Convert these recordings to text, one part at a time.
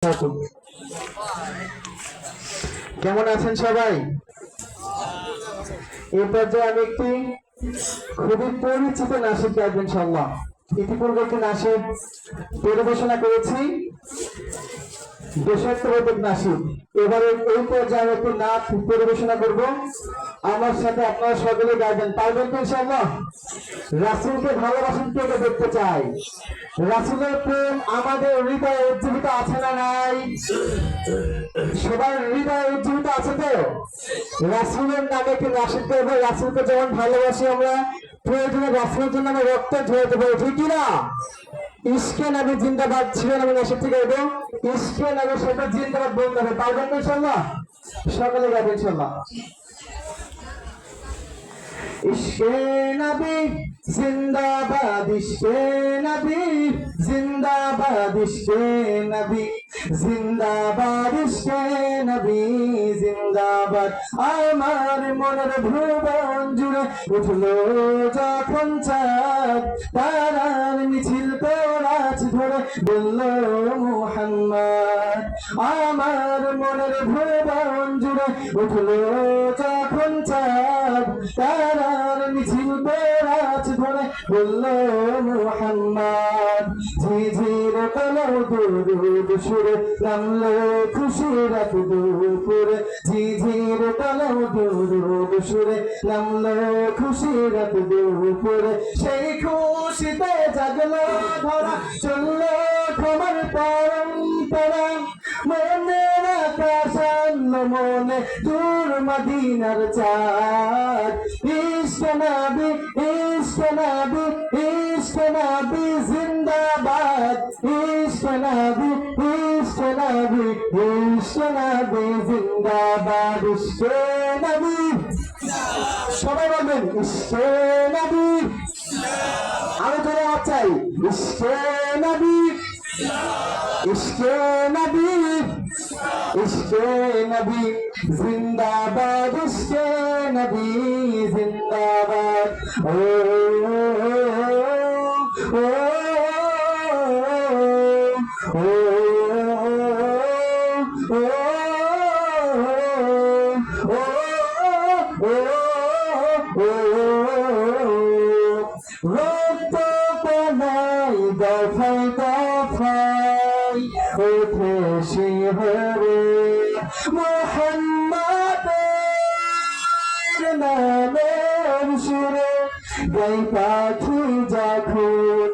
বারাকাতুহু। কেমন আছেন সবাই? এই পর্যায়ে আমি একটি খুবই পরিচিত নাসিদ গাইব ইনশাআল্লাহ। ইতিপূর্বে একটি নাসিদ পরিবেশনা করেছি, দেশাত্মবোধক নাসিদ। এবারে এই পর্যায়ে আমি একটি নাচ পরিবেশনা করব। আমার সাথে আপনারা সকলে গাইবেন, পারবেন তো ইনশাআল্লাহ? রাসূলকে ভালোবাসেন, কে কে দেখতে চাই? রাসূলের প্রেম আমাদের হৃদয়ে উজ্জীবিত আছে না নাই? সবার হৃদয়ে উজ্জীবিত আছে তো? রাসূলের নামে একটি নাসিদ গাইব। রাসূলকে যেমন ভালোবাসি আমরা, প্রয়োজনে রাসূলের জন্য আমরা রক্ত ঝরাতে পারি, ঠিক কি না? ইশকে নবী জিন্দাবাদ ছিল আমি নাসিদ গাইব। ইশকে নবীর সাথে জিন্দাবাদ বলতে হবে, পারবেন তো ইনশাআল্লাহ? সকলে গাইবেন ইনশাআল্লাহ। ইশকে নবী জিন্দাবাদ, ইশকে নবী জিন্দাবাদ, ইশকে নবী জিন্দাবাদ, ইশকে নবী জিন্দাবাদ। আমার মনের ভুবন জুড়ে উঠলো যখন চাঁদ, তারার মিছিল তোরাজ ধরে বলল মুহাম্মদ। আমার মনের ভুবন জুড়ে উঠলো যখন চাঁদ, তারার মিছিল তোরাজ ধরে বলল মুহাম্মদ। ঝিঝির কালো দুরুদ সুরে নামলো খুশির এক দুপুরে, ঝিঝির কালো দুরুদ সুরে নামলো খুশির এক দুপুরে। সেই খুশিতে জাগলো ধরা, চললো ক্ষমার পরম্পরা। মনের আকাশ আনলো মনে দূর মদিনার চাঁদ। ইশকে নবী, ইশকে নবী, ইশকে নবী জিন্দাবাদ, ইশকে নবী, ইশকে নবী, ইশকে নবী জিন্দাবাদ, ইশকে নবী। সবাই বলবেন ইশকে নবী। আমি তোরা চাই ইশকে নবী, ইশকে নবী, ইশকে নবী জিন্দাবাদ, ইশকে নবী জিন্দাবাদ। ও ও ও রক্ত পানাই দফায় দফায় ওঠে শিহরে মুহাম্মাদের নামের সুরে। গাই পাখি যখন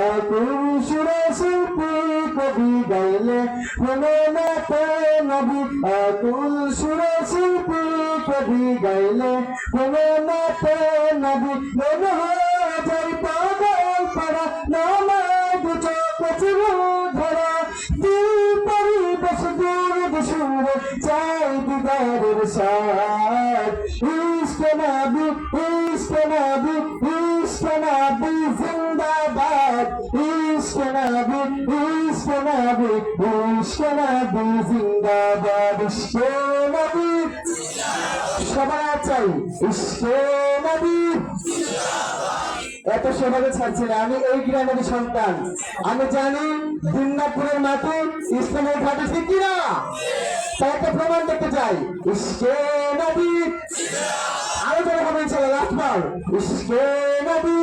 আকুল সুরে শিল্পী কবি গাইলে হলো না তো নবী। আকুল সুরে শিল্পী কবি গাইলে হলো না তো নবী। মনে হয় যাই পাগল পাড়া নামাজ চোখে ধরা, দিল পরিবেশ দূর সুরে চাই দিদারের সাথ। ইশকে নবী, ইশকে নবী, ইশকে নবী জিন্দাবাদ, ইশকে নবী, ইশকে নবী, ইশকে নবী জিন্দাবাদ, ইশকে নবী। সবাই চাই ইশকে নবী। এত সহজে ছাড়ছি না, আমি এই গ্রামের সন্তান। আমি জানি দিনাজপুরের মাটি ইসলামের ঘাটে, ঠিক কিনা? তাই একটা প্রমাণ দেখতে চাই। ইশকে নবী আরো যারা হবে ইনশাআল্লাহ, লাস্টবার ইশকে নবী,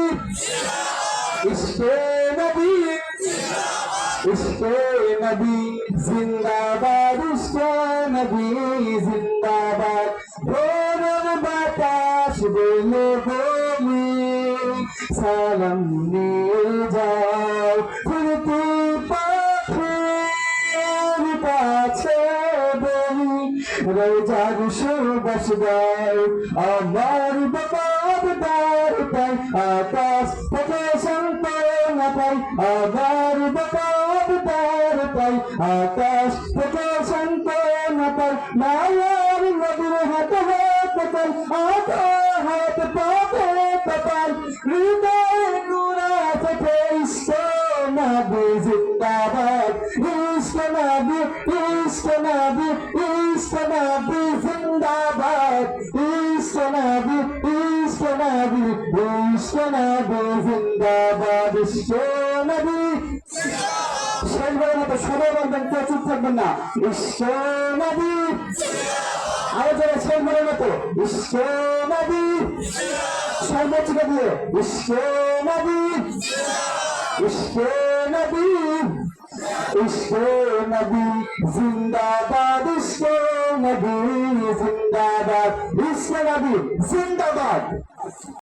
ইশকে নবী, ইশকে নবী জিন্দাবাদ, ইশকে নবী জিন্দাবাদ। ভোরের বাতাস বলে বলি সালাম নিয়ে যাও, ফুলতি পাখির কাছে বলি রোজার সুবাস দাও। আমার বাবার দ্বার পাই, আকাশ থেকে সান্ত্বনা পাই। আমার বাবার দ্বার পাই, আকাশ থেকে সান্ত্বনা পাই। মায়ার নদীর হাতে হাতে পাই, আধা হাত পাবে কপাল। হৃদয় গুণা থেকে ইশকে নবী জিন্দাবাদ, ইশকে নবী, ইশকে নবী, ইশকে নবী জিন্দাবাদ, ইশকে নবী, ইশকে নবী, ইশকে নবী জিন্দাবাদ, ইশকে নবী। শেষবারের মতো সবাই বলবেন বলবেন, কেউ চুপ থাকবেন না। বিশ্ব নবী, আরো যারা সেই মনের মতো বিশ্ব নবী, সর্বোচ্চ দিয়ে বিশ্ব নবী, বিশ্ব নবী, বিশ্ব নবী জিন্দাবাদ, বিশ্ব নবী জিন্দাবাদ, বিশ্ব নবী জিন্দাবাদ।